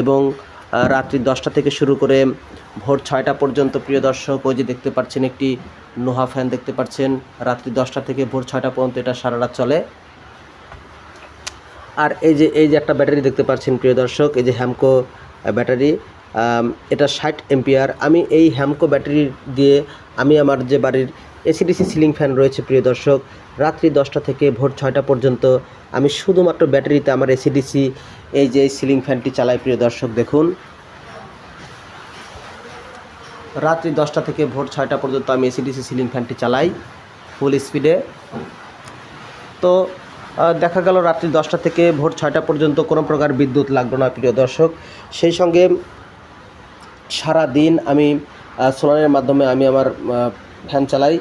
এবং রাত্রি 10টা থেকে শুরু করে ভোর 6টা পর্যন্ত প্রিয় দর্শক। ওই যে দেখতে পাচ্ছেন একটি নোহা ফ্যান দেখতে পাচ্ছেন, রাত্রি 10টা থেকে ভোর 6টা পর্যন্ত এটা সারা রাত চলে। আর এই যে একটা ব্যাটারি দেখতে পাচ্ছেন প্রিয় দর্শক, এই যে হ্যামকো ব্যাটারি, এটা 60 এম্পিয়ার। আমি এই হ্যামকো ব্যাটারি দিয়ে আমি আমার যে বাড়ির এসিডিসি সিলিং ফ্যান রয়েছে প্রিয় দর্শক, রাত্রি 10টা থেকে ভোর 6টা পর্যন্ত আমি শুধুমাত্র ব্যাটারিতে আমার এসিডিসি এই যে সিলিং ফ্যানটি চালাই প্রিয় দর্শক। দেখুন, রাত্রি 10টা থেকে ভোর 6টা পর্যন্ত আমি এসিডিসি সিলিং ফ্যানটি চালাই ফুল স্পিডে। তো দেখা গেল রাত্রি 10টা থেকে ভোর 6টা পর্যন্ত কোনো প্রকার বিদ্যুৎ লাগলো না প্রিয় দর্শক। সেই সঙ্গে সারা দিন আমি সোলারের মাধ্যমে আমি আমার ফ্যান চালাই।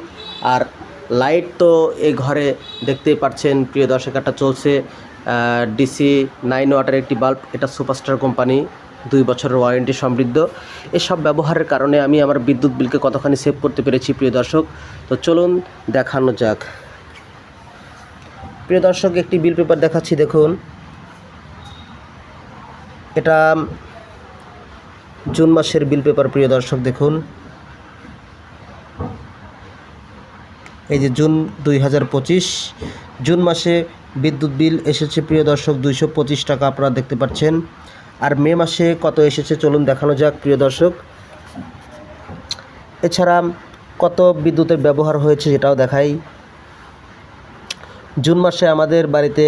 আর লাইট তো এই ঘরে দেখতেই পাচ্ছেন প্রিয় দর্শক, একটা চলছে ডিসি 9 ওয়াটের একটি বাল্ব, এটা সুপারস্টার কোম্পানি, 2 বছরের ওয়ারেন্টি সমৃদ্ধ। এসব ব্যবহারের কারণে আমি আমার বিদ্যুৎ বিলকে কতখানি সেভ করতে পেরেছি প্রিয় দর্শক। তো চলুন দেখানো যাক প্রিয় দর্শক। একটি বিল পেপার দেখাচ্ছি, দেখুন এটা জুন মাসের বিল পেপার প্রিয় দর্শক। দেখুন, এই যে জুন 2025 জুন মাসে বিদ্যুৎ বিল এসেছে প্রিয় দর্শক 225 টাকা, আপনারা দেখতে পাচ্ছেন। আর মে মাসে কত এসেছে চলুন দেখানো যাক প্রিয় দর্শক। এছাড়া কত বিদ্যুতের ব্যবহার হয়েছে সেটাও দেখাই। জুন মাসে আমাদের বাড়িতে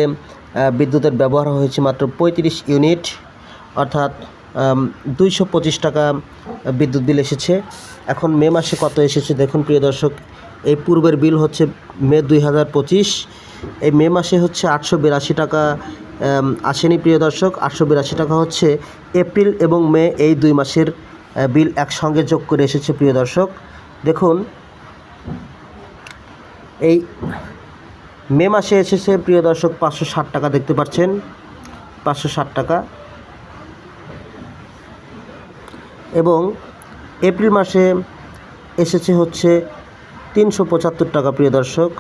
বিদ্যুতের ব্যবহার হয়েছে মাত্র 35 ইউনিট, অর্থাৎ 225 টাকা বিদ্যুৎ বিল এসেছে। এখন মে মাসে কত এসেছে দেখুন প্রিয় দর্শক। এই পূর্বের বিল হচ্ছে মে 2025, এই মে মাসে হচ্ছে 882 টাকা আসেনি প্রিয় দর্শক। 882 টাকা হচ্ছে এপ্রিল এবং মে এই 2 মাসের বিল একসঙ্গে যোগ করে এসেছে প্রিয় দর্শক। দেখুন, এই মে মাসে এসেছে প্রিয় দর্শক 560 টাকা, দেখতে পাচ্ছেন 560 টাকা। এবং এপ্রিল মাসে এসেছে হচ্ছে 375 টাকা প্রিয় দর্শক।